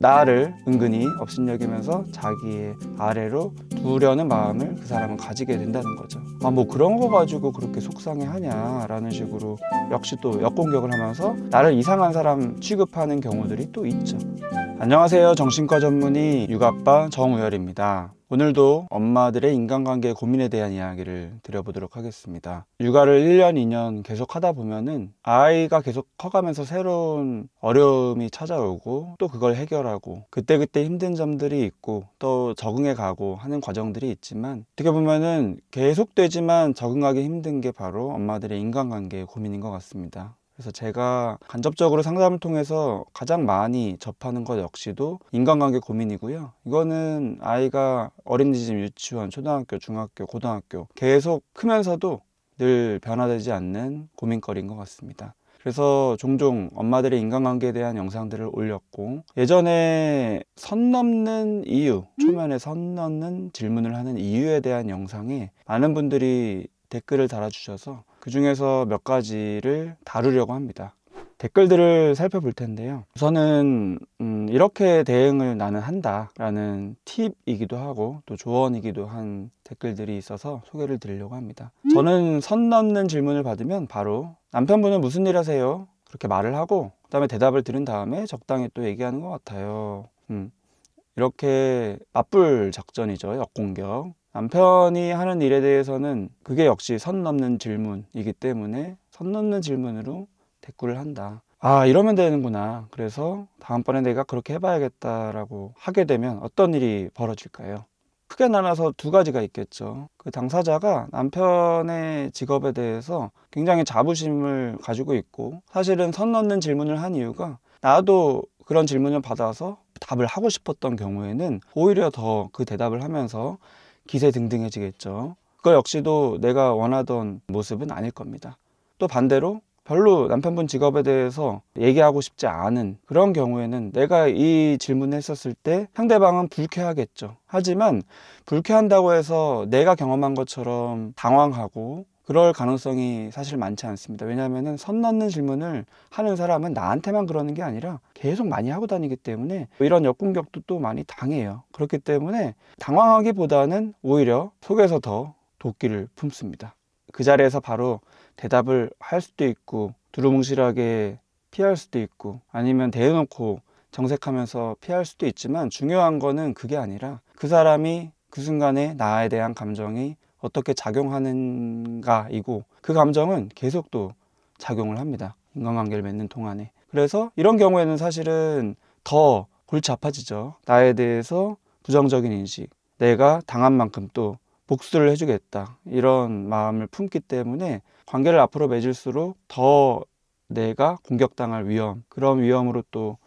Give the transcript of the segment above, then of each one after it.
나를 은근히 업신여기면서 자기의 아래로 두려는 마음을 그 사람은 가지게 된다는 거죠. 뭐 그런 거 가지고 그렇게 속상해하냐 라는 식으로 역시 또 역공격을 하면서 나를 이상한 사람 취급하는 경우들이 또 있죠. 안녕하세요. 정신과 전문의 육아빠 정우열입니다. 오늘도 엄마들의 인간관계 고민에 대한 이야기를 드려보도록 하겠습니다. 육아를 1년, 2년 계속 하다 보면은 아이가 계속 커가면서 새로운 어려움이 찾아오고 또 그걸 해결하고 그때그때 힘든 점들이 있고 또 적응해 가고 하는 과정들이 있지만 어떻게 보면은 계속되지만 적응하기 힘든 게 바로 엄마들의 인간관계의 고민인 것 같습니다. 그래서 제가 간접적으로 상담을 통해서 가장 많이 접하는 것 역시도 인간관계 고민이고요. 이거는 아이가 어린이집, 유치원, 초등학교, 중학교, 고등학교 계속 크면서도 늘 변화되지 않는 고민거리인 것 같습니다. 그래서 종종 엄마들의 인간관계에 대한 영상들을 올렸고, 예전에 선 넘는 이유, 초면에 선 넘는 질문을 하는 이유에 대한 영상에 많은 분들이 댓글을 달아주셔서 그 중에서 몇 가지를 다루려고 합니다. 댓글들을 살펴볼 텐데요. 우선은 이렇게 대응을 나는 한다 라는 팁이기도 하고 또 조언이기도 한 댓글들이 있어서 소개를 드리려고 합니다. 저는 선 넘는 질문을 받으면 바로 남편분은 무슨 일 하세요? 그렇게 말을 하고 그 다음에 대답을 들은 다음에 적당히 또 얘기하는 것 같아요. 이렇게 맞불 작전이죠. 역공격. 남편이 하는 일에 대해서는 그게 역시 선 넘는 질문이기 때문에 선 넘는 질문으로 대꾸를 한다. 아, 이러면 되는구나. 그래서 다음번에 내가 그렇게 해봐야겠다라고 하게 되면 어떤 일이 벌어질까요? 크게 나눠서 두 가지가 있겠죠. 그 당사자가 남편의 직업에 대해서 굉장히 자부심을 가지고 있고, 사실은 선 넘는 질문을 한 이유가 나도 그런 질문을 받아서 답을 하고 싶었던 경우에는 오히려 더 그 대답을 하면서 기세등등해지겠죠. 그거 역시도 내가 원하던 모습은 아닐 겁니다. 또 반대로 별로 남편분 직업에 대해서 얘기하고 싶지 않은 그런 경우에는 내가 이 질문을 했었을 때 상대방은 불쾌하겠죠. 하지만 불쾌한다고 해서 내가 경험한 것처럼 당황하고 그럴 가능성이 사실 많지 않습니다. 왜냐하면 선 넘는 질문을 하는 사람은 나한테만 그러는 게 아니라 계속 많이 하고 다니기 때문에 이런 역공격도 또 많이 당해요. 그렇기 때문에 당황하기보다는 오히려 속에서 더 도끼를 품습니다. 그 자리에서 바로 대답을 할 수도 있고 두루뭉실하게 피할 수도 있고 아니면 대놓고 정색하면서 피할 수도 있지만 중요한 거는 그게 아니라 그 사람이 그 순간에 나에 대한 감정이 어떻게 작용하는가이고 그 감정은 계속 또 작용을 합니다. 인간관계를 맺는 동안에. 그래서 이런 경우에는 사실은 더 골치 아파지죠. 나에 대해서 부정적인 인식, 내가 당한 만큼 또 복수를 해주겠다 이런 마음을 품기 때문에 관계를 앞으로 맺을수록 더 내가 공격당할 위험, 그런 위험으로 또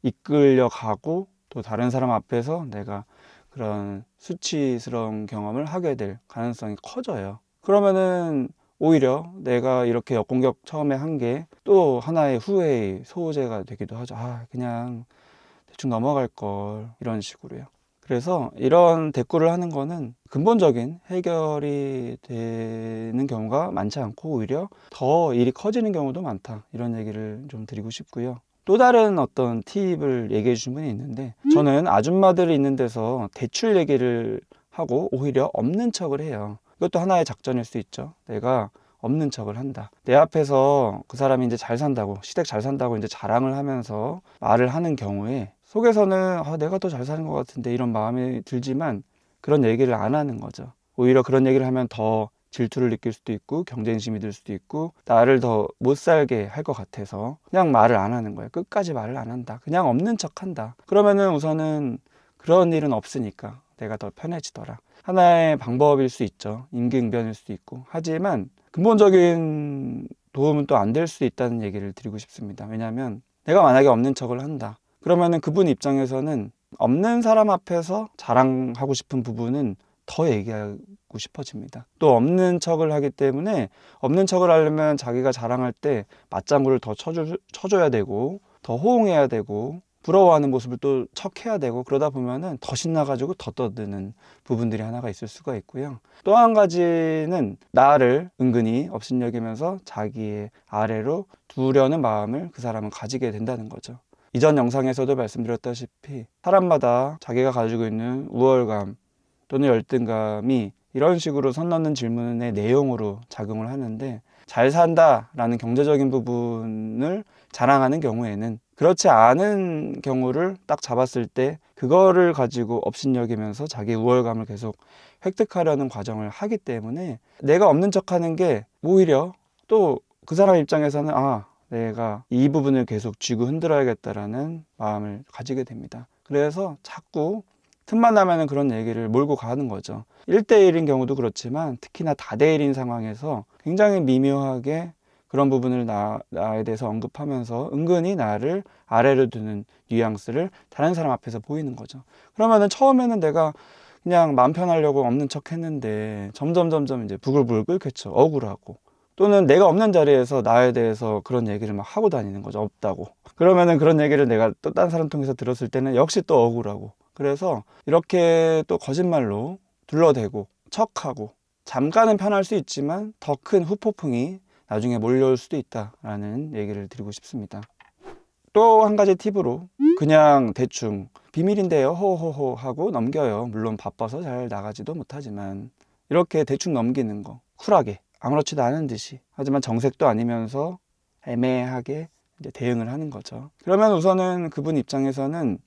이끌려가고 또 다른 사람 앞에서 내가 그런 수치스러운 경험을 하게 될 가능성이 커져요. 그러면은 오히려 내가 이렇게 역공격 처음에 한 게 또 하나의 후회의 소재가 되기도 하죠. 아, 그냥 대충 넘어갈 걸, 이런 식으로요. 그래서 이런 대꾸를 하는 거는 근본적인 해결이 되는 경우가 많지 않고 오히려 더 일이 커지는 경우도 많다, 이런 얘기를 좀 드리고 싶고요. 또 다른 어떤 팁을 얘기해 주신 분이 있는데, 저는 아줌마들이 있는 데서 대출 얘기를 하고 오히려 없는 척을 해요. 이것도 하나의 작전일 수 있죠. 내가 없는 척을 한다. 내 앞에서 그 사람이 이제 잘 산다고, 시댁 잘 산다고 이제 자랑을 하면서 말을 하는 경우에 속에서는 내가 더 잘 사는 것 같은데 이런 마음이 들지만 그런 얘기를 안 하는 거죠. 오히려 그런 얘기를 하면 더 질투를 느낄 수도 있고 경쟁심이 들 수도 있고 나를 더 못 살게 할 것 같아서 그냥 말을 안 하는 거예요. 끝까지 말을 안 한다. 그냥 없는 척 한다. 그러면은 우선은 그런 일은 없으니까 내가 더 편해지더라. 하나의 방법일 수 있죠. 임기응변일 수도 있고. 하지만 근본적인 도움은 또 안 될 수 있다는 얘기를 드리고 싶습니다. 왜냐하면 내가 만약에 없는 척을 한다. 그러면은 그분 입장에서는 없는 사람 앞에서 자랑하고 싶은 부분은 더 얘기하고 싶어집니다. 또 없는 척을 하기 때문에 없는 척을 하려면 자기가 자랑할 때 맞장구를 더 쳐줘야 되고 더 호응해야 되고 부러워하는 모습을 또 척해야 되고 그러다 보면은 더 신나가지고 더 떠드는 부분들이 하나가 있을 수가 있고요. 또 한 가지는 나를 은근히 업신여기면서 자기의 아래로 두려는 마음을 그 사람은 가지게 된다는 거죠. 이전 영상에서도 말씀드렸다시피 사람마다 자기가 가지고 있는 우월감 또는 열등감이 이런 식으로 선 넘는 질문의 내용으로 작용을 하는데, 잘 산다라는 경제적인 부분을 자랑하는 경우에는 그렇지 않은 경우를 딱 잡았을 때 그거를 가지고 업신여기면서 자기 우월감을 계속 획득하려는 과정을 하기 때문에 내가 없는 척하는 게 오히려 또 그 사람 입장에서는 내가 이 부분을 계속 쥐고 흔들어야겠다라는 마음을 가지게 됩니다. 그래서 자꾸 틈만 나면은 그런 얘기를 몰고 가는 거죠. 1대1인 경우도 그렇지만 특히나 다대1인 상황에서 굉장히 미묘하게 그런 부분을 나에 대해서 언급하면서 은근히 나를 아래로 두는 뉘앙스를 다른 사람 앞에서 보이는 거죠. 그러면은 처음에는 내가 그냥 마음 편하려고 없는 척 했는데 점점 이제 부글부글 끓겠죠. 억울하고. 또는 내가 없는 자리에서 나에 대해서 그런 얘기를 막 하고 다니는 거죠. 없다고. 그러면은 그런 얘기를 내가 또 다른 사람 통해서 들었을 때는 역시 또 억울하고. 그래서 이렇게 또 거짓말로 둘러대고 척하고 잠깐은 편할 수 있지만 더 큰 후폭풍이 나중에 몰려올 수도 있다라는 얘기를 드리고 싶습니다. 또 한 가지 팁으로 그냥 대충 비밀인데요 호호호 하고 넘겨요. 물론 바빠서 잘 나가지도 못하지만 이렇게 대충 넘기는 거, 쿨하게 아무렇지도 않은 듯이, 하지만 정색도 아니면서 애매하게 이제 대응을 하는 거죠. 그러면 우선은 그분 입장에서는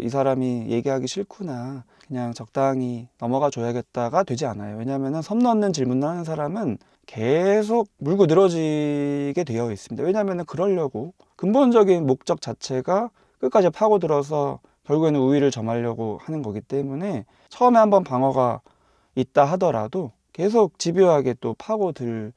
이 사람이 얘기하기 싫구나, 그냥 적당히 넘어가 줘야겠다가 되지 않아요. 왜냐하면 섬 넘는 질문을 하는 사람은 계속 물고 늘어지게 되어 있습니다. 왜냐하면 그러려고 근본적인 목적 자체가 끝까지 파고들어서 결국에는 우위를 점하려고 하는 거기 때문에 처음에 한번 방어가 있다 하더라도 계속 집요하게 또 파고들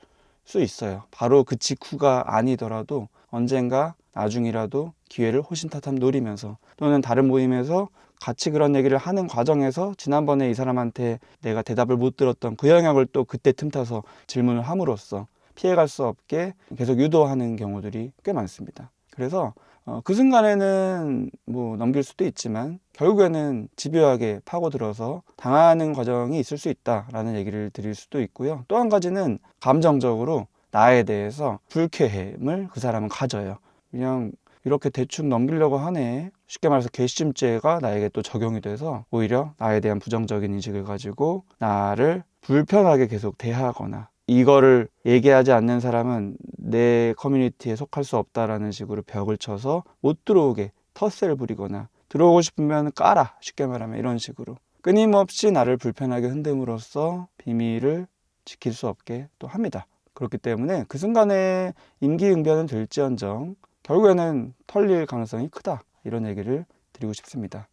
수 있어요. 바로 그 직후가 아니더라도 언젠가 나중이라도 기회를 호신타탐 노리면서, 또는 다른 모임에서 같이 그런 얘기를 하는 과정에서 지난번에 이 사람한테 내가 대답을 못 들었던 그 영역을 또 그때 틈타서 질문을 함으로써 피해갈 수 없게 계속 유도하는 경우들이 꽤 많습니다. 그래서 그 순간에는 뭐 넘길 수도 있지만 결국에는 집요하게 파고들어서 당하는 과정이 있을 수 있다라는 얘기를 드릴 수도 있고요. 또 한 가지는 감정적으로 나에 대해서 불쾌함을 그 사람은 가져요. 그냥 이렇게 대충 넘기려고 하네, 쉽게 말해서 괘씸죄가 나에게 또 적용이 돼서 오히려 나에 대한 부정적인 인식을 가지고 나를 불편하게 계속 대하거나, 이거를 얘기하지 않는 사람은 내 커뮤니티에 속할 수 없다라는 식으로 벽을 쳐서 못 들어오게 텃세를 부리거나, 들어오고 싶으면 까라, 쉽게 말하면 이런 식으로 끊임없이 나를 불편하게 흔듦으로써 비밀을 지킬 수 없게 또 합니다. 그렇기 때문에 그 순간에 임기응변은 될지언정 결국에는 털릴 가능성이 크다, 이런 얘기를 드리고 싶습니다.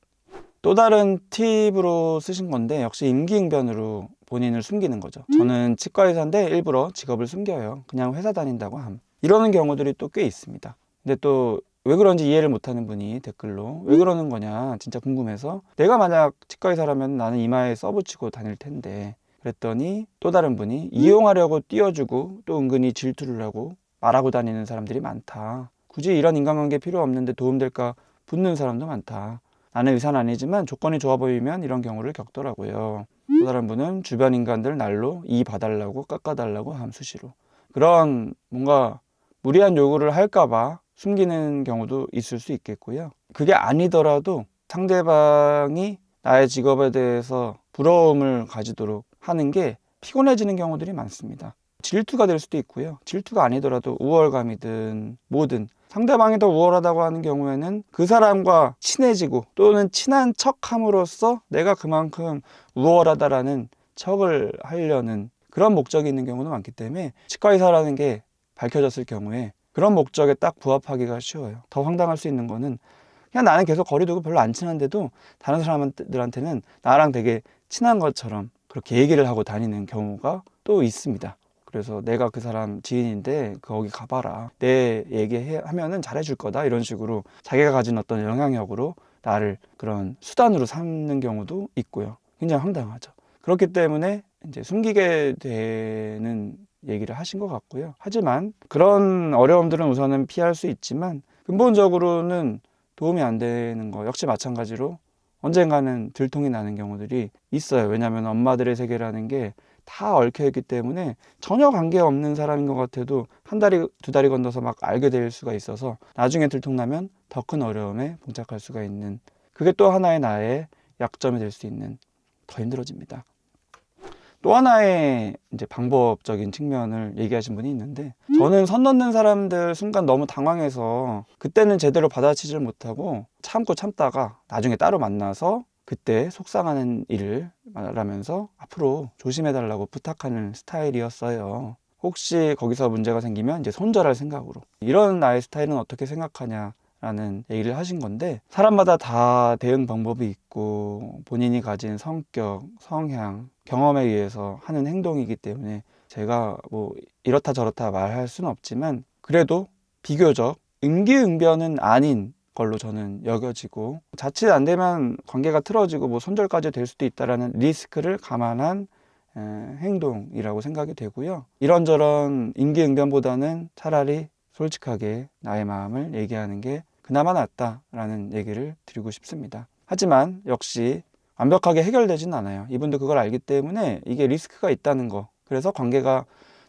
또 다른 팁으로 쓰신 건데 역시 임기응변으로 본인을 숨기는 거죠. 저는 치과의사인데 일부러 직업을 숨겨요. 그냥 회사 다닌다고 함. 이러는 경우들이 또 꽤 있습니다. 근데 또 왜 그런지 이해를 못하는 분이 댓글로 왜 그러는 거냐 진짜 궁금해서, 내가 만약 치과의사라면 나는 이마에 써붙이고 다닐 텐데, 그랬더니 또 다른 분이 이용하려고 띄워주고 또 은근히 질투를 하고 말하고 다니는 사람들이 많다. 굳이 이런 인간관계 필요 없는데 도움될까 붙는 사람도 많다. 나는 의사는 아니지만 조건이 좋아 보이면 이런 경우를 겪더라고요. 또 다른 분은 주변 인간들 날로 이 봐달라고 깎아달라고 함, 수시로. 그런 뭔가 무리한 요구를 할까봐 숨기는 경우도 있을 수 있겠고요. 그게 아니더라도 상대방이 나의 직업에 대해서 부러움을 가지도록 하는 게 피곤해지는 경우들이 많습니다. 질투가 될 수도 있고요. 질투가 아니더라도 우월감이든 뭐든 상대방이 더 우월하다고 하는 경우에는 그 사람과 친해지고 또는 친한 척함으로써 내가 그만큼 우월하다라는 척을 하려는 그런 목적이 있는 경우도 많기 때문에 치과의사라는 게 밝혀졌을 경우에 그런 목적에 딱 부합하기가 쉬워요. 더 황당할 수 있는 거는 그냥 나는 계속 거리 두고 별로 안 친한데도 다른 사람들한테는 나랑 되게 친한 것처럼 그렇게 얘기를 하고 다니는 경우가 또 있습니다. 그래서 내가 그 사람 지인인데 거기 가봐라, 내 얘기하면은 잘해줄 거다, 이런 식으로 자기가 가진 어떤 영향력으로 나를 그런 수단으로 삼는 경우도 있고요. 굉장히 황당하죠. 그렇기 때문에 이제 숨기게 되는 얘기를 하신 것 같고요. 하지만 그런 어려움들은 우선은 피할 수 있지만 근본적으로는 도움이 안 되는 거 역시 마찬가지로 언젠가는 들통이 나는 경우들이 있어요. 왜냐하면 엄마들의 세계라는 게 다 얽혀있기 때문에 전혀 관계없는 사람인 것 같아도 한 다리 두 다리 건너서 막 알게 될 수가 있어서 나중에 들통나면 더 큰 어려움에 봉착할 수가 있는, 그게 또 하나의 나의 약점이 될 수 있는, 더 힘들어집니다. 또 하나의 이제 방법적인 측면을 얘기하신 분이 있는데, 저는 선 넘는 사람들 순간 너무 당황해서 그때는 제대로 받아치지를 못하고 참고 참다가 나중에 따로 만나서 그때 속상하는 일을 말하면서 앞으로 조심해달라고 부탁하는 스타일이었어요. 혹시 거기서 문제가 생기면 이제 손절할 생각으로. 이런 나의 스타일은 어떻게 생각하냐 라는 얘기를 하신 건데, 사람마다 다 대응 방법이 있고 본인이 가진 성격, 성향, 경험에 의해서 하는 행동이기 때문에 제가 뭐 이렇다 저렇다 말할 수는 없지만, 그래도 비교적 임기응변은 아닌 걸로 저는 여겨지고, 자칫 안 되면 관계가 틀어지고 뭐 손절까지 될 수도 있다라는 리스크를 감안한 행동이라고 생각이 되고요. 이런저런 임기응변보다는 차라리 솔직하게 나의 마음을 얘기하는 게 그나마 낫다라는 얘기를 드리고 싶습니다. 하지만 역시 완벽하게 해결되진 않아요. 이분도 그걸 알기 때문에 이게 리스크가 있다는 거, 그래서 관계가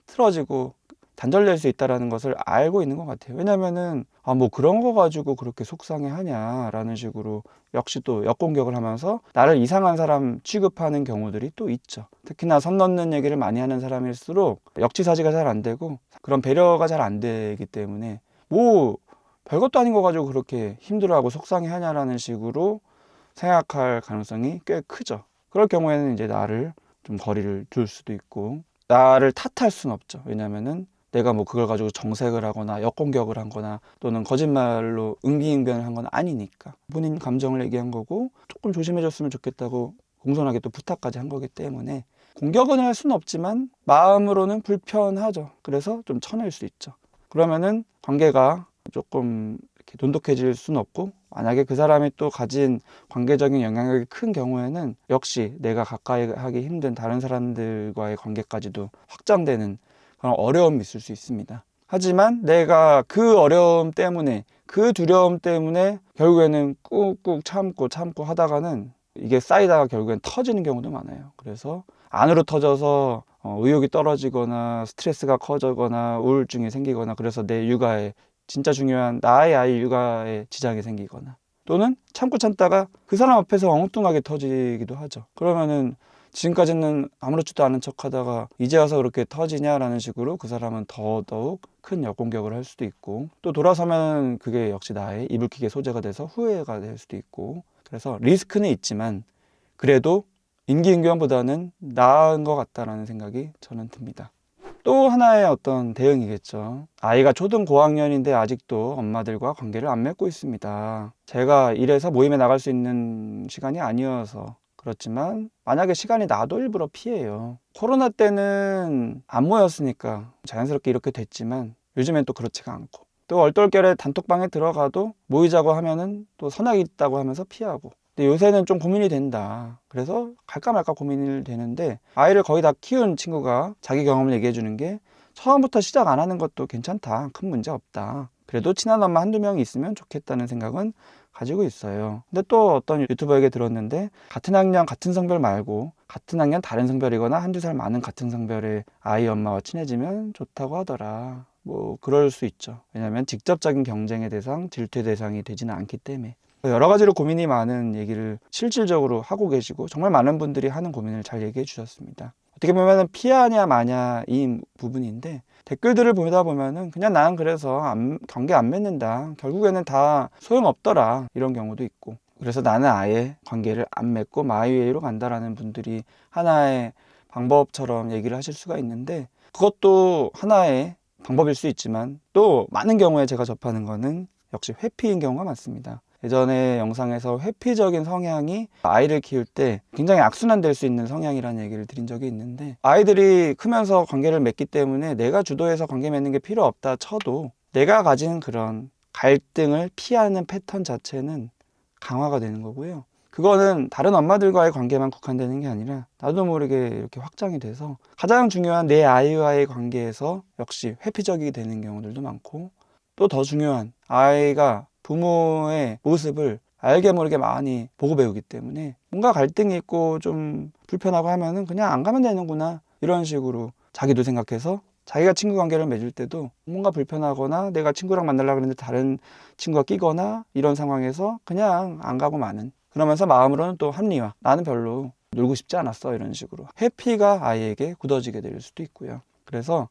틀어지고 단절될 수 있다는 것을 알고 있는 것 같아요. 왜냐면은 뭐 그런 거 가지고 그렇게 속상해 하냐라는 식으로 역시 또 역공격을 하면서 나를 이상한 사람 취급하는 경우들이 또 있죠. 특히나 선 넘는 얘기를 많이 하는 사람일수록 역지사지가 잘 안 되고 그런 배려가 잘 안 되기 때문에 뭐 별것도 아닌 거 가지고 그렇게 힘들어하고 속상해 하냐라는 식으로 생각할 가능성이 꽤 크죠. 그럴 경우에는 이제 나를 좀 거리를 둘 수도 있고, 나를 탓할 수는 없죠. 왜냐면은 내가 뭐 그걸 가지고 정색을 하거나 역공격을 한 거나 또는 거짓말로 응기응변을 한 건 아니니까 본인 감정을 얘기한 거고, 조금 조심해줬으면 좋겠다고 공손하게 또 부탁까지 한 거기 때문에 공격은 할 수는 없지만 마음으로는 불편하죠. 그래서 좀 쳐낼 수 있죠. 그러면은 관계가 조금 이렇게 돈독해질 수는 없고, 만약에 그 사람이 또 가진 관계적인 영향력이 큰 경우에는 역시 내가 가까이 하기 힘든 다른 사람들과의 관계까지도 확장되는 그런 어려움이 있을 수 있습니다. 하지만 내가 그 어려움 때문에, 그 두려움 때문에 결국에는 꾹꾹 참고 하다가는 이게 쌓이다가 결국엔 터지는 경우도 많아요. 그래서 안으로 터져서 의욕이 떨어지거나 스트레스가 커지거나 우울증이 생기거나, 그래서 내 육아에, 진짜 중요한 나의 아이 육아에 지장이 생기거나, 또는 참고 참다가 그 사람 앞에서 엉뚱하게 터지기도 하죠. 그러면은 지금까지는 아무렇지도 않은 척 하다가 이제 와서 그렇게 터지냐라는 식으로 그 사람은 더더욱 큰 역공격을 할 수도 있고, 또 돌아서면 그게 역시 나의 이불킥의 소재가 돼서 후회가 될 수도 있고, 그래서 리스크는 있지만 그래도 임기응변보다는 나은 것 같다라는 생각이 저는 듭니다. 또 하나의 어떤 대응이겠죠. 아이가 초등 고학년인데 아직도 엄마들과 관계를 안 맺고 있습니다. 제가 일해서 모임에 나갈 수 있는 시간이 아니어서 그렇지만 만약에 시간이 나도 일부러 피해요. 코로나 때는 안 모였으니까 자연스럽게 이렇게 됐지만 요즘엔 또 그렇지가 않고, 또 얼떨결에 단톡방에 들어가도 모이자고 하면은 또 선악이 있다고 하면서 피하고. 근데 요새는 좀 고민이 된다. 그래서 갈까 말까 고민이 되는데, 아이를 거의 다 키운 친구가 자기 경험을 얘기해 주는 게 처음부터 시작 안 하는 것도 괜찮다. 큰 문제 없다. 그래도 친한 엄마 한두 명이 있으면 좋겠다는 생각은 가지고 있어요. 근데 또 어떤 유튜버에게 들었는데, 같은 학년 같은 성별 말고 같은 학년 다른 성별이거나 한두 살 많은 같은 성별의 아이 엄마와 친해지면 좋다고 하더라. 뭐 그럴 수 있죠. 왜냐하면 직접적인 경쟁의 대상, 질투의 대상이 되지는 않기 때문에. 여러 가지로 고민이 많은 얘기를 실질적으로 하고 계시고, 정말 많은 분들이 하는 고민을 잘 얘기해 주셨습니다. 어떻게 보면 피하냐 마냐 이 부분인데, 댓글들을 보다 보면은 그냥 나는 그래서 관계 안 맺는다, 결국에는 다 소용없더라, 이런 경우도 있고, 그래서 나는 아예 관계를 안 맺고 마이웨이로 간다라는 분들이 하나의 방법처럼 얘기를 하실 수가 있는데, 그것도 하나의 방법일 수 있지만 또 많은 경우에 제가 접하는 거는 역시 회피인 경우가 많습니다. 예전에 영상에서 회피적인 성향이 아이를 키울 때 굉장히 악순환될 수 있는 성향이라는 얘기를 드린 적이 있는데, 아이들이 크면서 관계를 맺기 때문에 내가 주도해서 관계 맺는 게 필요 없다 쳐도 내가 가진 그런 갈등을 피하는 패턴 자체는 강화가 되는 거고요. 그거는 다른 엄마들과의 관계만 국한되는 게 아니라 나도 모르게 이렇게 확장이 돼서 가장 중요한 내 아이와의 관계에서 역시 회피적이 되는 경우들도 많고, 또 더 중요한 아이가 부모의 모습을 알게 모르게 많이 보고 배우기 때문에 뭔가 갈등이 있고 좀 불편하고 하면은 그냥 안 가면 되는구나, 이런 식으로 자기도 생각해서 자기가 친구 관계를 맺을 때도 뭔가 불편하거나 내가 친구랑 만나려고 했는데 다른 친구가 끼거나 이런 상황에서 그냥 안 가고 마는, 그러면서 마음으로는 또 합리화, 나는 별로 놀고 싶지 않았어, 이런 식으로 회피가 아이에게 굳어지게 될 수도 있고요. 그래서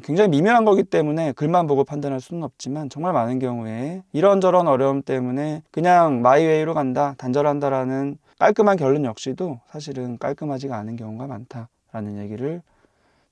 굉장히 미묘한 거기 때문에 글만 보고 판단할 수는 없지만 정말 많은 경우에 이런저런 어려움 때문에 그냥 마이웨이로 간다, 단절한다라는 깔끔한 결론 역시도 사실은 깔끔하지가 않은 경우가 많다라는 얘기를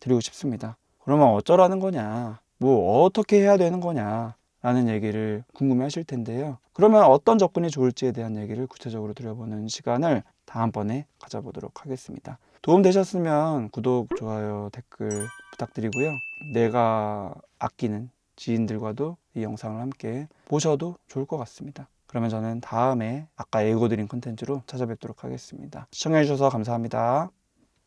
드리고 싶습니다. 그러면 어쩌라는 거냐, 뭐 어떻게 해야 되는 거냐 라는 얘기를 궁금해 하실 텐데요. 그러면 어떤 접근이 좋을지에 대한 얘기를 구체적으로 드려보는 시간을 다음번에 가져보도록 하겠습니다. 도움 되셨으면 구독, 좋아요, 댓글 부탁드리고요. 내가 아끼는 지인들과도 이 영상을 함께 보셔도 좋을 것 같습니다. 그러면 저는 다음에 아까 예고드린 콘텐츠로 찾아뵙도록 하겠습니다. 시청해주셔서 감사합니다.